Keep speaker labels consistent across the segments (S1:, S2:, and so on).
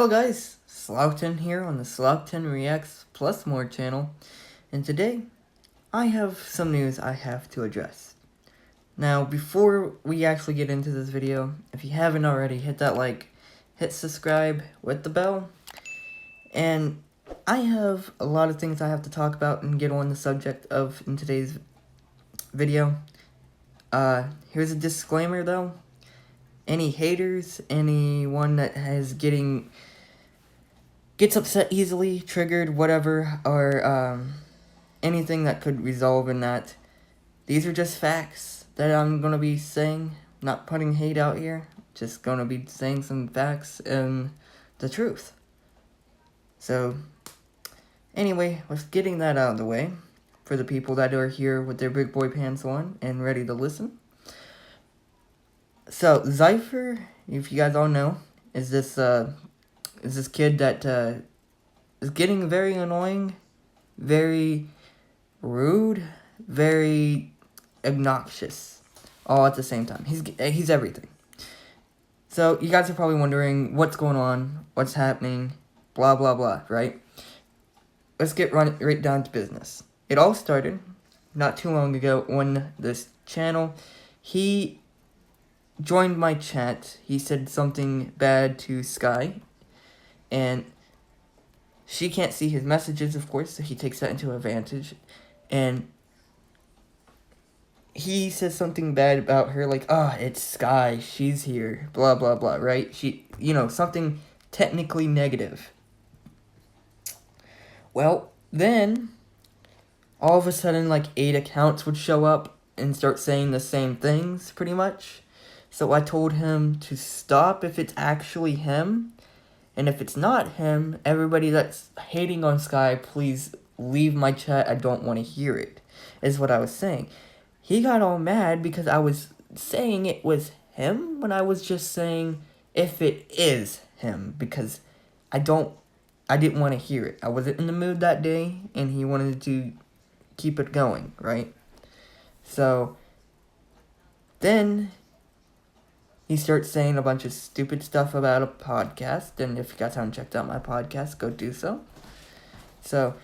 S1: Hello guys, Sloughton here on the Sloughton Reacts Plus More channel, and today I have some news I have to address. Now, before we actually get into this video, if you haven't already, hit that like, hit subscribe with the bell, and I have a lot of things I have to talk about and get on the subject of in today's video. Here's a disclaimer though. Any haters, anyone that gets upset easily, triggered, whatever, or anything that could resolve in that, these are just facts that I'm gonna be saying, not putting hate out here, just gonna be saying some facts and the truth. So, anyway, with getting that out of the way, for the people that are here with their big boy pants on and ready to listen. So, Zypher, if you guys all know, is this kid that is getting very annoying, very rude, very obnoxious, all at the same time. He's everything. So, you guys are probably wondering what's going on, what's happening, blah, blah, blah, right? Let's get right down to business. It all started not too long ago on this channel. He joined my chat. He said something bad to Sky, and she can't see his messages, of course, so he takes that into advantage, and he says something bad about her, like, oh, it's Sky, she's here, blah, blah, blah, right? Something technically negative. Well, then, all of a sudden, like, 8 accounts would show up and start saying the same things, pretty much. So I told him to stop if it's actually him. And if it's not him, everybody that's hating on Sky, please leave my chat. I don't want to hear it, is what I was saying. He got all mad because I was saying it was him when I was just saying if it is him, because I didn't want to hear it. I wasn't in the mood that day, and he wanted to keep it going, right? So then he starts saying a bunch of stupid stuff about a podcast, and if you guys haven't checked out my podcast, go do so. So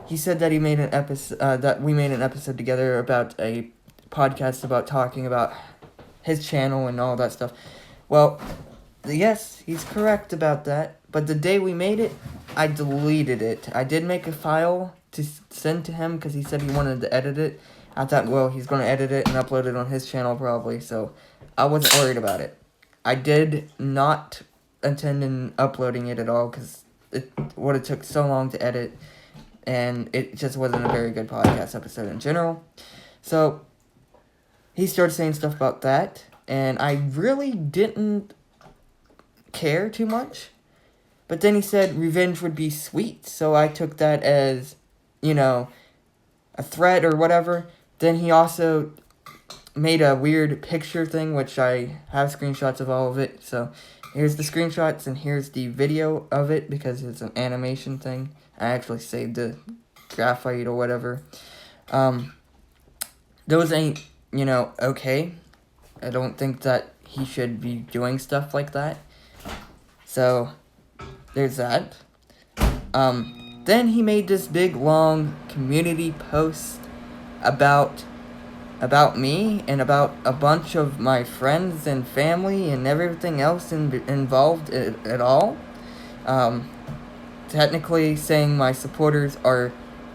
S1: he said that we made an episode together about a podcast about talking about his channel and all that stuff. Well, yes, he's correct about that, but the day we made it, I deleted it. I did make a file to send to him because he said he wanted to edit it. I thought, well, he's going to edit it and upload it on his channel probably, so I wasn't worried about it. I did not intend on uploading it at all because it would have took so long to edit, and it just wasn't a very good podcast episode in general. So he started saying stuff about that, and I really didn't care too much. But then he said revenge would be sweet, so I took that as, a threat or whatever. Then he also made a weird picture thing, which I have screenshots of all of it. So here's the screenshots and here's the video of it because it's an animation thing. I actually saved the graphite or whatever. Those ain't, okay. I don't think that he should be doing stuff like that. So there's that. Then he made this big long community post about me and about a bunch of my friends and family and everything else involved at all. Technically saying my supporters are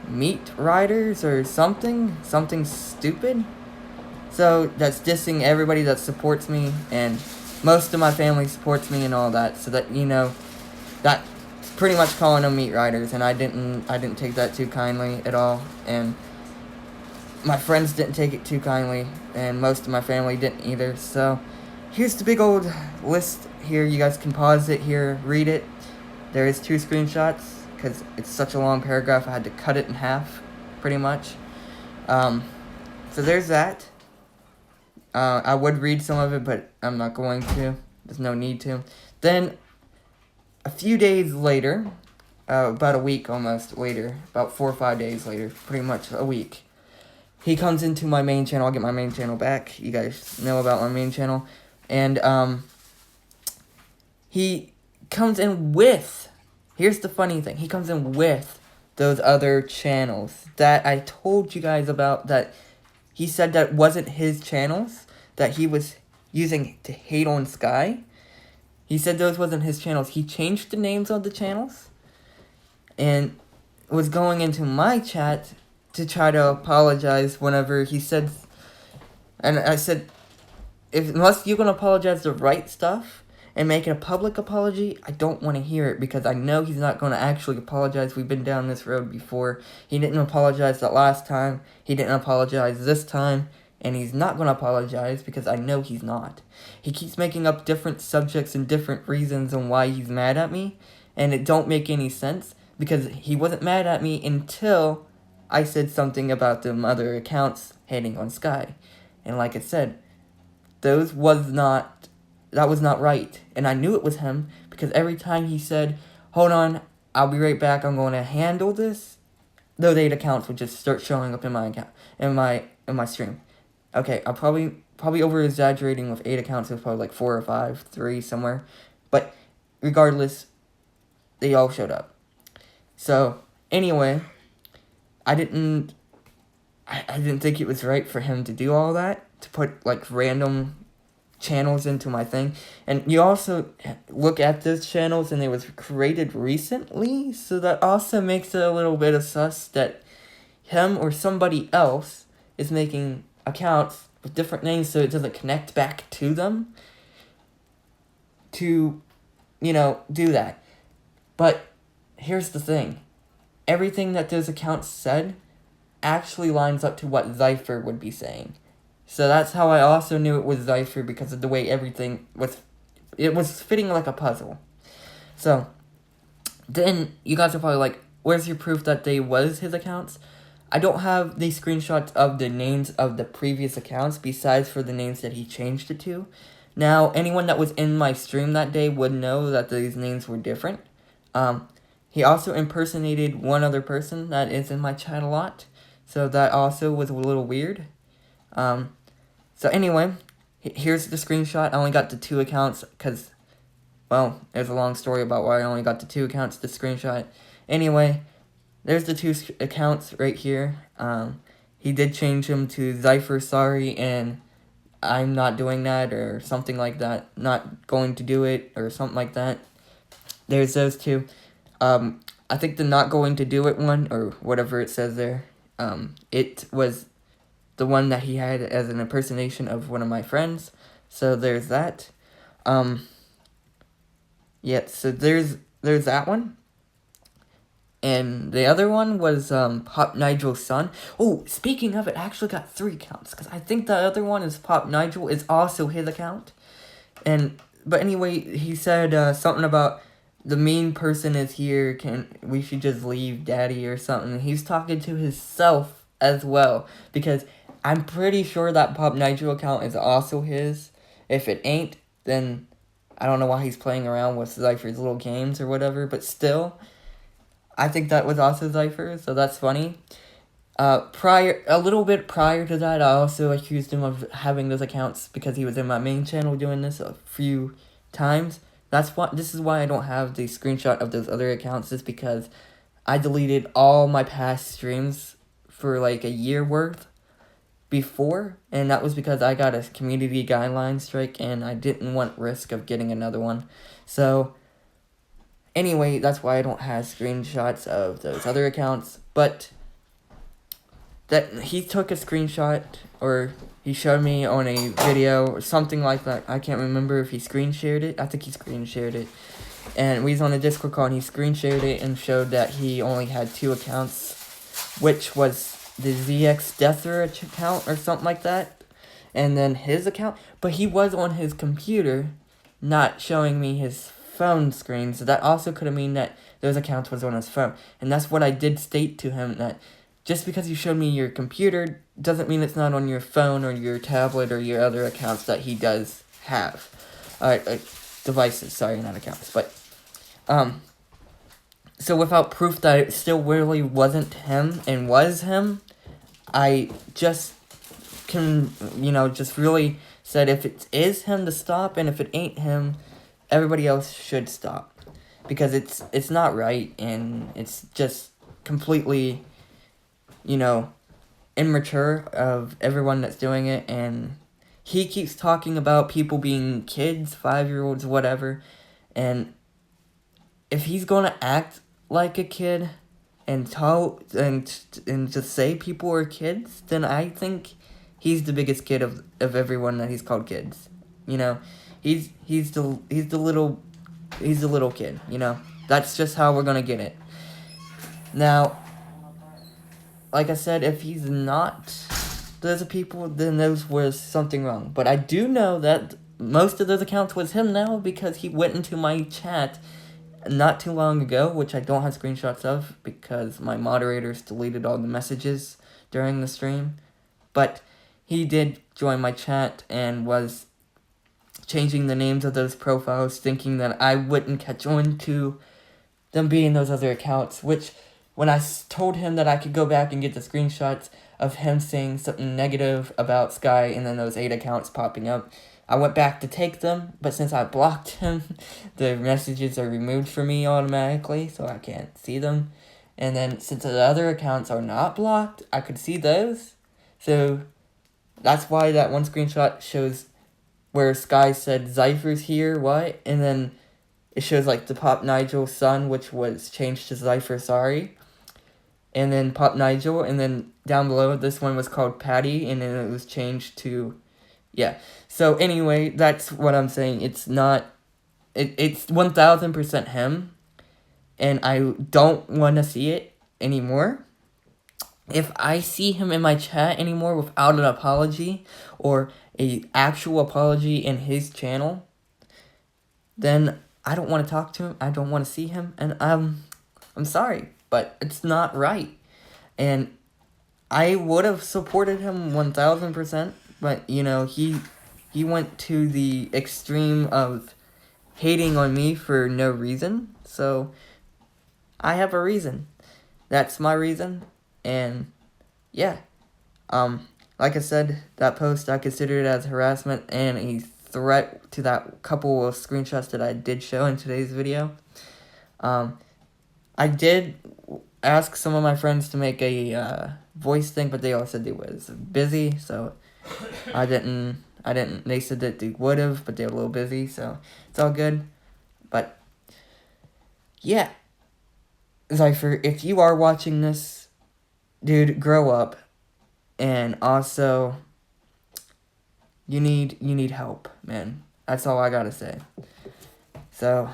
S1: meat riders or something stupid. So that's dissing everybody that supports me, and most of my family supports me and all that, so that, that's pretty much calling them meat riders, and I didn't take that too kindly at all, and my friends didn't take it too kindly, and most of my family didn't either. So here's the big old list here. You guys can pause it here, read it. There is 2 screenshots because it's such a long paragraph. I had to cut it in half, pretty much. So there's that. I would read some of it, but I'm not going to. There's no need to. Then a few days later, about a week almost later, about 4 or 5 days later, pretty much a week, he comes into my main channel. I'll get my main channel back. You guys know about my main channel. And he comes in with, here's the funny thing, he comes in with those other channels that I told you guys about, that he said that wasn't his channels, that he was using to hate on Sky. He said those wasn't his channels. He changed the names of the channels and was going into my chat to try to apologize whenever he said, and I said, unless you're going to apologize the right stuff and make it a public apology, I don't want to hear it, because I know he's not going to actually apologize. We've been down this road before. He didn't apologize the last time. He didn't apologize this time. And he's not going to apologize, because I know he's not. He keeps making up different subjects and different reasons on why he's mad at me. And it don't make any sense, because he wasn't mad at me until I said something about them other accounts hating on Sky. And like I said, that was not right. And I knew it was him, because every time he said, hold on, I'll be right back, I'm going to handle this, those 8 accounts would just start showing up in my account, in my stream. Okay, I'm probably over exaggerating with 8 accounts. It was probably like 4 or 5, 3 somewhere. But regardless, they all showed up. So anyway, I didn't think it was right for him to do all that, to put like random channels into my thing. And you also look at those channels, and they was created recently, so that also makes it a little bit of sus that him or somebody else is making accounts with different names so it doesn't connect back to them to, do that. But here's the thing. Everything that those accounts said actually lines up to what Zypher would be saying. So that's how I also knew it was Zypher, because of the way everything was. It was fitting like a puzzle. So then you guys are probably like, where's your proof that they was his accounts? I don't have the screenshots of the names of the previous accounts, besides for the names that he changed it to. Now, anyone that was in my stream that day would know that these names were different. He also impersonated one other person that is in my chat a lot, so that also was a little weird. So anyway, here's the screenshot. I only got the 2 accounts, because, well, there's a long story about why I only got the 2 accounts to screenshot. Anyway, there's the 2 accounts right here. He did change them to Zypher sorry, and I'm not doing that, or something like that. Not going to do it, or something like that. There's those 2. I think the not going to do it one, or whatever it says there, it was the one that he had as an impersonation of one of my friends. So there's that. Yeah, so there's that one. And the other one was Pop Nigel's son. Oh, speaking of it, I actually got 3 accounts, because I think the other one is Pop Nigel, is also his account. But anyway, he said something about the mean person is here, we should just leave daddy or something. He's talking to himself as well, because I'm pretty sure that Pop Nigel account is also his. If it ain't, then I don't know why he's playing around with Zypher's little games or whatever, but still, I think that was also Zypher, so that's funny. A little bit prior to that, I also accused him of having those accounts because he was in my main channel doing this a few times. This is why I don't have the screenshot of those other accounts, is because I deleted all my past streams for like a year worth before, and that was because I got a community guideline strike, and I didn't want risk of getting another one. So anyway, that's why I don't have screenshots of those other accounts. But that he took a screenshot, or he showed me on a video or something like that. I can't remember if he screen shared it. I think he screen shared it. And we was on a Discord call, and he screen shared it and showed that he only had 2 accounts, which was the ZX Deather account or something like that, and then his account. But he was on his computer, not showing me his phone screen, so that also could have mean that those accounts was on his phone. And that's what I did state to him, that just because you showed me your computer doesn't mean it's not on your phone or your tablet or your other accounts that he does have. Devices, sorry, not accounts. But, so without proof that it still really wasn't him and was him, I just can, just really said if it is him to stop, and if it ain't him, everybody else should stop. because it's not right, and it's just completely, you know, immature of everyone that's doing it. And he keeps talking about people being kids, 5-year-olds, whatever, and if he's gonna act like a kid and and just say people are kids, then I think he's the biggest kid of everyone that he's called kids. You know, he's the little kid. You know, that's just how we're gonna get it. Now, like I said, if he's not those people, then those was something wrong. But I do know that most of those accounts was him now, because he went into my chat not too long ago, which I don't have screenshots of because my moderators deleted all the messages during the stream. But he did join my chat and was changing the names of those profiles, thinking that I wouldn't catch on to them being those other accounts, which when I told him that I could go back and get the screenshots of him saying something negative about Sky and then those 8 accounts popping up, I went back to take them, but since I blocked him, the messages are removed for me automatically, so I can't see them. And then since the other accounts are not blocked, I could see those. So that's why that one screenshot shows where Sky said Zypher's here, what? And then it shows like the Pop Nigel son, which was changed to Zypher sorry. And then Pop Nigel, and then down below this one was called Patty, and then it was changed to, yeah. So anyway, that's what I'm saying. It's not, it's 1000% him, and I don't want to see it anymore. If I see him in my chat anymore without an apology or a actual apology in his channel, then I don't want to talk to him. I don't want to see him, and I'm sorry, but it's not right. And I would have supported him 1000%, but you know, he went to the extreme of hating on me for no reason. So I have a reason. That's my reason. And yeah. Like I said, that post I considered it as harassment and a threat to that couple of screenshots that I did show in today's video. I did ask some of my friends to make a voice thing, but they all said they was busy, so I didn't. They said that they would have, but they were a little busy, so it's all good. But yeah, Zypher, if you are watching this, dude, grow up, and also you need help, man. That's all I gotta say. So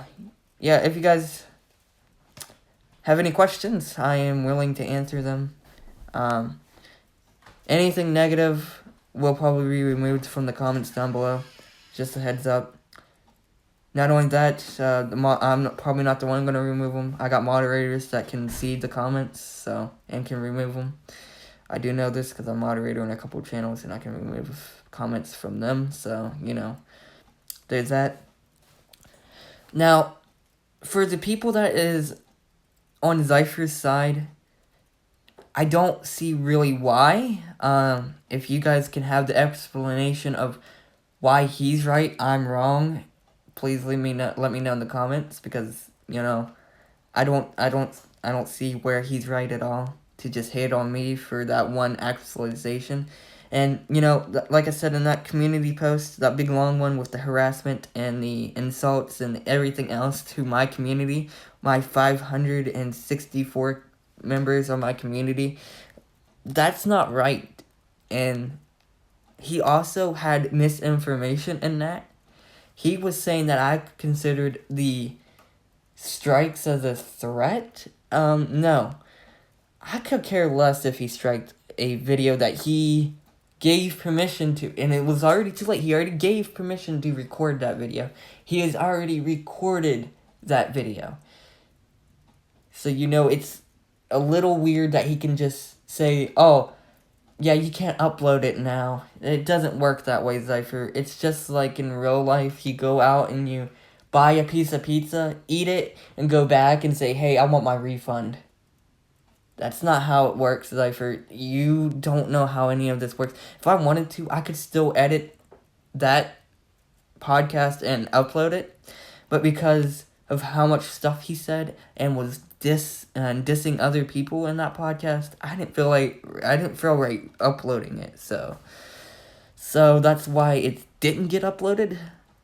S1: yeah, if you guys have any questions, I am willing to answer them. Anything negative will probably be removed from the comments down below. Just a heads up. Not only that, I'm probably not the one going to remove them. I got moderators that can see the comments, and can remove them. I do know this because I'm a moderator on a couple of channels, and I can remove comments from them. So, you know, there's that. Now, for the people that is on Zypher's side, I don't see really why. If you guys can have the explanation of why he's right, I'm wrong, please let me know in the comments, because you know, I don't see where he's right at all to just hate on me for that one actualization. And you know, like I said in that community post, that big long one with the harassment and the insults and everything else to my community, my 564 members of my community, that's not right. And he also had misinformation in that. He was saying that I considered the strikes as a threat. No. I could care less if he striked a video that he gave permission to, and it was already too late. He already gave permission to record that video. He has already recorded that video. So, you know, it's a little weird that he can just say, oh, yeah, you can't upload it now. It doesn't work that way, Zypher. It's just like in real life, you go out and you buy a piece of pizza, eat it, and go back and say, hey, I want my refund. That's not how it works, Zypher. You don't know how any of this works. If I wanted to, I could still edit that podcast and upload it. But because of how much stuff he said and was dissing other people in that podcast, I didn't feel right uploading it. So that's why it didn't get uploaded,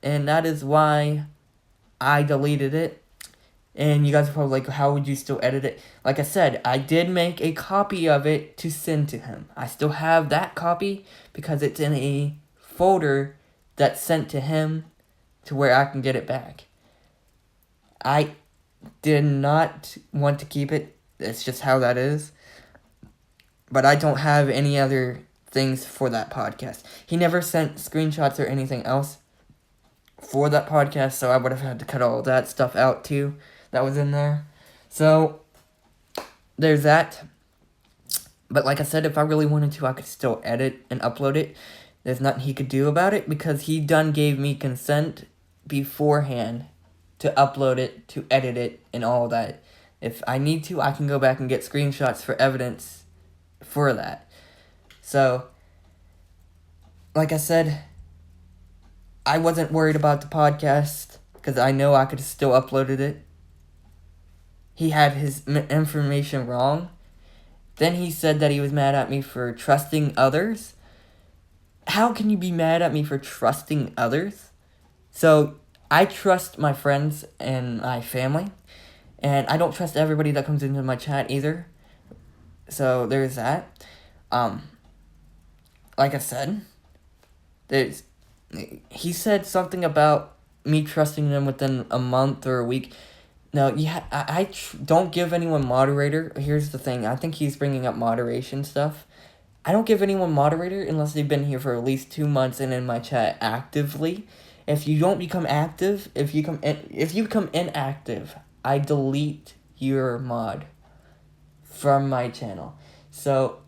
S1: and that is why I deleted it. And you guys are probably like, how would you still edit it? Like I said, I did make a copy of it to send to him. I still have that copy because it's in a folder that's sent to him to where I can get it back. I did not want to keep it. It's just how that is. But I don't have any other things for that podcast. He never sent screenshots or anything else for that podcast, so I would have had to cut all that stuff out too that was in there. So there's that. But like I said, if I really wanted to, I could still edit and upload it. There's nothing he could do about it because he done gave me consent beforehand to upload it, to edit it, and all that. If I need to, I can go back and get screenshots for evidence for that. So, like I said, I wasn't worried about the podcast because I know I could have still uploaded it. He had his information wrong. Then he said that he was mad at me for trusting others. How can you be mad at me for trusting others? So, I trust my friends and my family. And I don't trust everybody that comes into my chat either. So, there's that. Like I said, he said something about me trusting them within a month or a week. No, I don't give anyone moderator. Here's the thing. I think he's bringing up moderation stuff. I don't give anyone moderator unless they've been here for at least 2 months and in my chat actively. If you don't become active, if you become inactive, I delete your mod from my channel. So,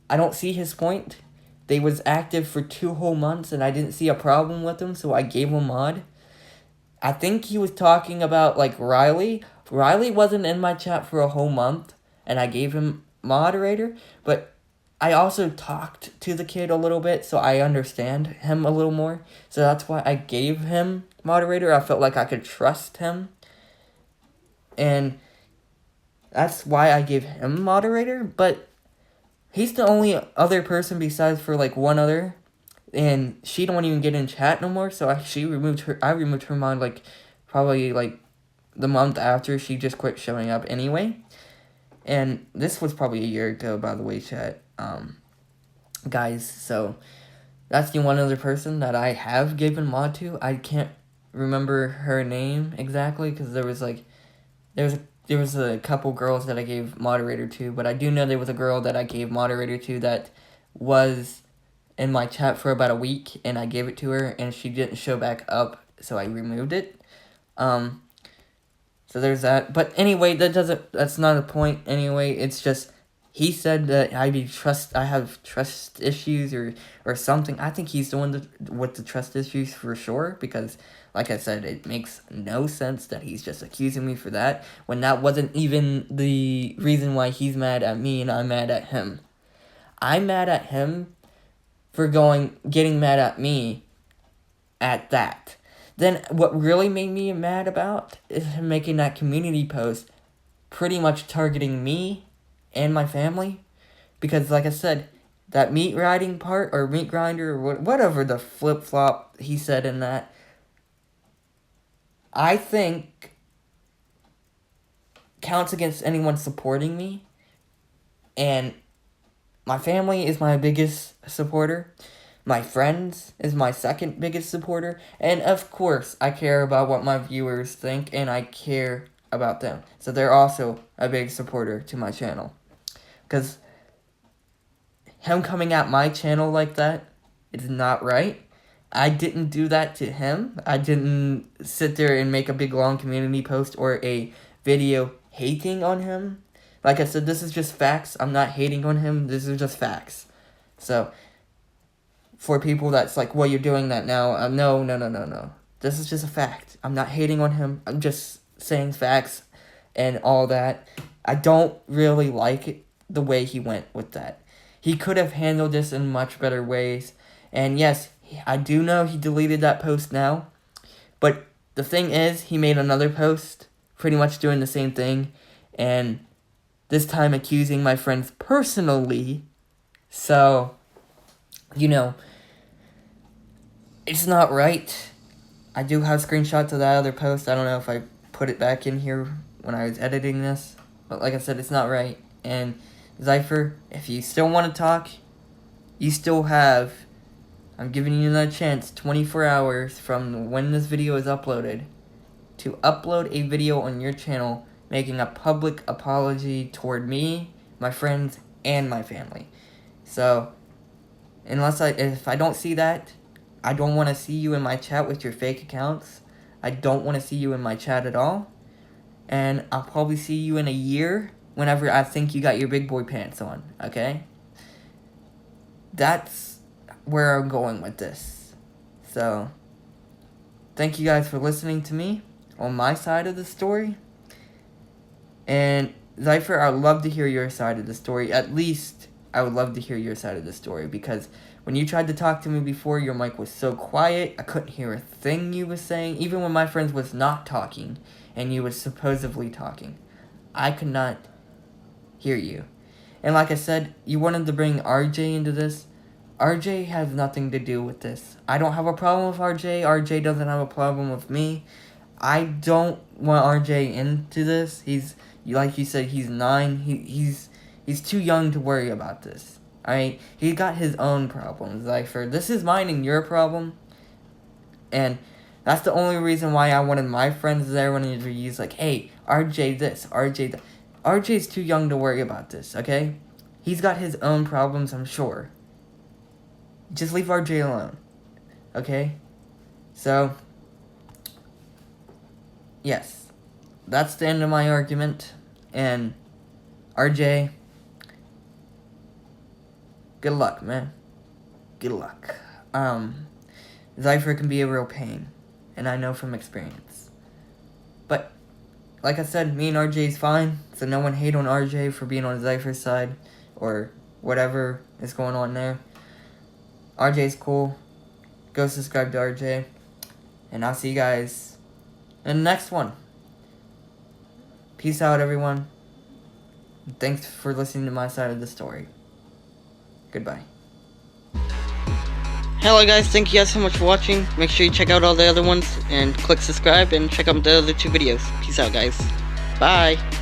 S1: I don't see his point. They was active for 2 whole months and I didn't see a problem with them, so I gave him mod. I think he was talking about, like, Riley. Riley wasn't in my chat for a whole month, and I gave him moderator, but I also talked to the kid a little bit, so I understand him a little more. So that's why I gave him moderator. I felt like I could trust him. And that's why I gave him moderator, but he's the only other person besides for, like, one other. And she don't even get in chat no more, so I removed her mod, like, probably, like, the month after she just quit showing up anyway. And this was probably a year ago, by the way, chat. Guys, so that's the one other person that I have given mod to. I can't remember her name exactly, because there was a couple girls that I gave moderator to, but I do know there was a girl that I gave moderator to that was in my chat for about a week, and I gave it to her, and she didn't show back up, so I removed it. So there's that. But anyway, that's not a point anyway. It's just, he said that I have trust issues or something. I think he's the one with the trust issues for sure, because, like I said, it makes no sense that he's just accusing me for that, when that wasn't even the reason why he's mad at me and I'm mad at him. I'm mad at him for getting mad at me at that. Then what really made me mad about is him making that community post pretty much targeting me and my family. Because like I said, that meat riding part, or meat grinder, or whatever the flip-flop he said in that, I think counts against anyone supporting me. And my family is my biggest supporter. My friends is my second biggest supporter. And of course, I care about what my viewers think, and I care about them. So they're also a big supporter to my channel. Because him coming at my channel like that is not right. I didn't do that to him. I didn't sit there and make a big long community post or a video hating on him. Like I said, this is just facts. I'm not hating on him. This is just facts. So, for people that's like, well, you're doing that now. No. This is just a fact. I'm not hating on him. I'm just saying facts and all that. I don't really like the way he went with that. He could have handled this in much better ways. And yes, I do know he deleted that post now. But the thing is, he made another post pretty much doing the same thing, and this time accusing my friends personally. So, you know, it's not right. I do have screenshots of that other post. I don't know if I put it back in here when I was editing this, but like I said, it's not right. And Zypher, if you still want to talk, you still have, I'm giving you another chance, 24 hours from when this video is uploaded, to upload a video on your channel making a public apology toward me, my friends, and my family. So, if I don't see that, I don't want to see you in my chat with your fake accounts. I don't want to see you in my chat at all. And I'll probably see you in a year whenever I think you got your big boy pants on, okay? That's where I'm going with this. So, thank you guys for listening to me on my side of the story. And Zypher, I would love to hear your side of the story. At least, I would love to hear your side of the story, because when you tried to talk to me before, your mic was so quiet, I couldn't hear a thing you was saying. Even when my friends was not talking, and you was supposedly talking, I could not hear you. And like I said, you wanted to bring RJ into this. RJ has nothing to do with this. I don't have a problem with RJ. RJ doesn't have a problem with me. I don't want RJ into this. He's, like you said, he's 9. He's too young to worry about this. Alright? He got his own problems. Like, this is mine and your problem. And that's the only reason why I wanted my friends there when interviews, like, hey, RJ this, RJ that. RJ's too young to worry about this, okay? He's got his own problems, I'm sure. Just leave RJ alone, okay? So, yes, that's the end of my argument. And RJ, good luck, man. Good luck. Zypher can be a real pain, and I know from experience. But, like I said, me and RJ's fine, so no one hate on RJ for being on Zypher's side, or whatever is going on there. RJ's cool. Go subscribe to RJ, and I'll see you guys in the next one. Peace out, everyone. Thanks for listening to my side of the story. Goodbye. Hello guys, thank you guys so much for watching. Make sure you check out all the other ones and click subscribe and check out the other 2 videos. Peace out guys. Bye.